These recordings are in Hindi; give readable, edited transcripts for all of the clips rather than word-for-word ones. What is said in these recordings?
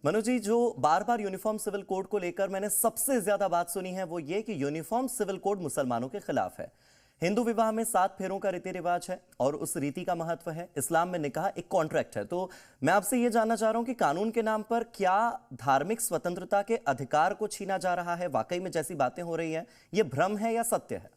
मनु जी, जो बार बार यूनिफॉर्म सिविल कोड को लेकर मैंने सबसे ज्यादा बात सुनी है वो ये कि यूनिफॉर्म सिविल कोड मुसलमानों के खिलाफ है। हिंदू विवाह में 7 फेरों का रीति रिवाज है और उस रीति का महत्व है। इस्लाम में निकाह एक कॉन्ट्रैक्ट है। तो मैं आपसे ये जानना चाह रहा हूं कि कानून के नाम पर क्या धार्मिक स्वतंत्रता के अधिकार को छीना जा रहा है? वाकई में जैसी बातें हो रही है, ये भ्रम है या सत्य है?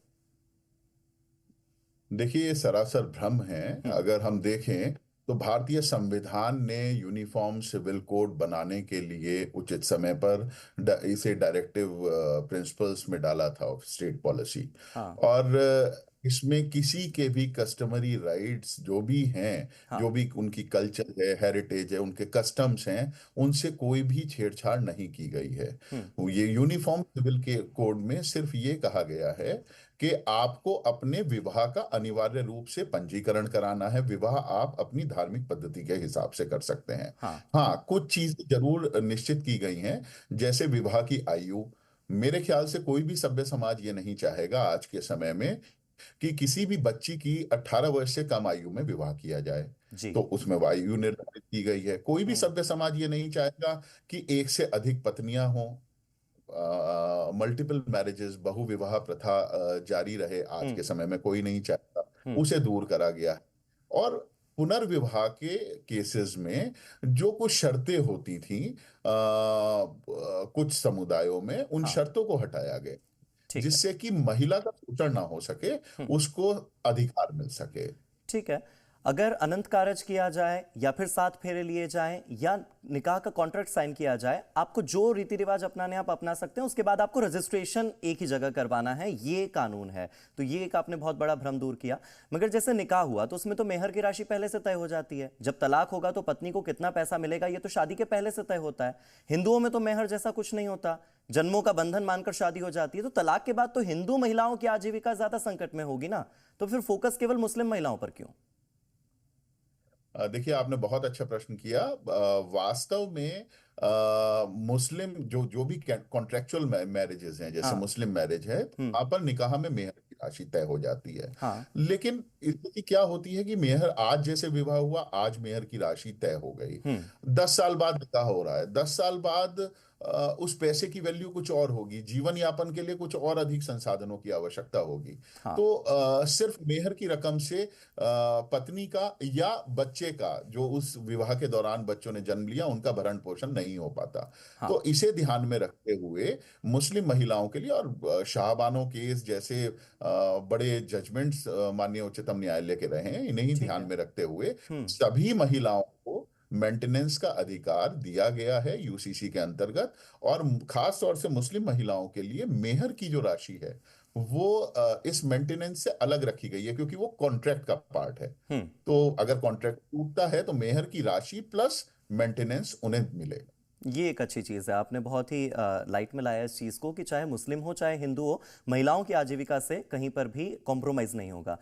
देखिए, ये सरासर भ्रम है। हम्म। अगर हम देखें तो भारतीय संविधान ने यूनिफॉर्म सिविल कोड बनाने के लिए उचित समय पर इसे डायरेक्टिव प्रिंसिपल्स में डाला था ऑफ स्टेट पॉलिसी। हाँ। और इसमें किसी के भी कस्टमरी राइट्स जो भी हैं, हाँ। जो भी उनकी कल्चर है, हेरिटेज है, उनके कस्टम्स हैं, उनसे कोई भी छेड़छाड़ नहीं की गई है। हम्म। ये यूनिफॉर्म सिविल के कोड में सिर्फ ये कहा गया है कि आपको अपने विवाह का अनिवार्य रूप से पंजीकरण कराना है। विवाह आप अपनी धार्मिक पद्धति के हिसाब से कर सकते हैं। हाँ। हाँ, कुछ चीजें जरूर निश्चित की गई हैं, जैसे विवाह की आयु। मेरे ख्याल से कोई भी सभ्य समाज ये नहीं चाहेगा आज के समय में कि किसी भी बच्ची की 18 वर्ष से कम आयु में विवाह किया जाए। जी। तो उसमें आयु निर्धारित की गई है। कोई भी हम्म। सभ्य समाज ये नहीं चाहेगा कि एक से अधिक पत्नियां हों, मल्टीपल मैरिजेस, बहु विवाह प्रथा जारी रहे। आज हम्म। के समय में कोई नहीं चाहता। हम्म। उसे दूर करा गया है। और पुनर्विवाह के केसेस में जो कुछ शर्तें होती थी कुछ समुदायों में, उन हाँ। शर्तों को हटाया गया, ठीक है। जिससे कि महिला का शोषण ना हो सके, हम्म। उसको अधिकार मिल सके। ठीक है। अगर अनंत कारज किया जाए या फिर 7 फेरे लिए जाएं या निकाह का कॉन्ट्रैक्ट साइन किया जाए, आपको जो रीति रिवाज अपनाने आप अपना सकते हैं। उसके बाद आपको रजिस्ट्रेशन एक ही जगह करवाना है, ये कानून है। तो ये एक आपने बहुत बड़ा भ्रम दूर किया। मगर जैसे निकाह हुआ तो उसमें तो मेहर की राशि पहले से तय हो जाती है। जब तलाक होगा तो पत्नी को कितना पैसा मिलेगा ये तो शादी के पहले से तय होता है। हिंदुओं में तो मेहर जैसा कुछ नहीं होता, जन्मों का बंधन मानकर शादी हो जाती है। तो तलाक के बाद तो हिंदू महिलाओं की आजीविका ज्यादा संकट में होगी ना। तो फिर फोकस केवल मुस्लिम महिलाओं पर क्यों? देखिए, आपने बहुत अच्छा प्रश्न किया। वास्तव में मुस्लिम जो जो भी कॉन्ट्रेक्चुअल मैरिजेस हैं, जैसे हाँ। मुस्लिम मैरिज है, हम्म। वहां पर निकाह में मेहर की राशि तय हो जाती है। हाँ। लेकिन स्थिति क्या होती है कि मेहर आज जैसे विवाह हुआ, आज मेहर की राशि तय हो गई। हम्म। 10 साल बाद निकाह हो रहा है, 10 साल बाद उस पैसे की वैल्यू कुछ और होगी, जीवन यापन के लिए कुछ और अधिक संसाधनों की आवश्यकता होगी। हाँ। तो सिर्फ मेहर की रकम से पत्नी का या बच्चे का, जो उस विवाह के दौरान बच्चों ने जन्म लिया, उनका भरण पोषण नहीं हो पाता। हाँ। तो इसे ध्यान में रखते हुए मुस्लिम महिलाओं के लिए, और शाहबानो केस जैसे बड़े जजमेंट्स माननीय उच्चतम न्यायालय के रहे हैं, इन्हें ही ठीक ध्यान है। में रखते हुए हम्म। सभी महिलाओं को मेंटेनेंस का अधिकार दिया गया है यूसीसी के अंतर्गत। और खास तौर से मुस्लिम महिलाओं के लिए मेहर की जो राशि है, वो इस मेंटेनेंस से अलग रखी गई है, क्योंकि वो कॉन्ट्रैक्ट का पार्ट है। हम्म। तो अगर कॉन्ट्रैक्ट टूटता है तो मेहर की राशि प्लस मेंटेनेंस उन्हें मिलेगा। ये एक अच्छी चीज़ है। आपने बहुत ही लाइट में लाया इस चीज़ को कि चाहे मुस्लिम हो चाहे हिंदू हो, महिलाओं की आजीविका से कहीं पर भी कॉम्प्रोमाइज़ नहीं होगा।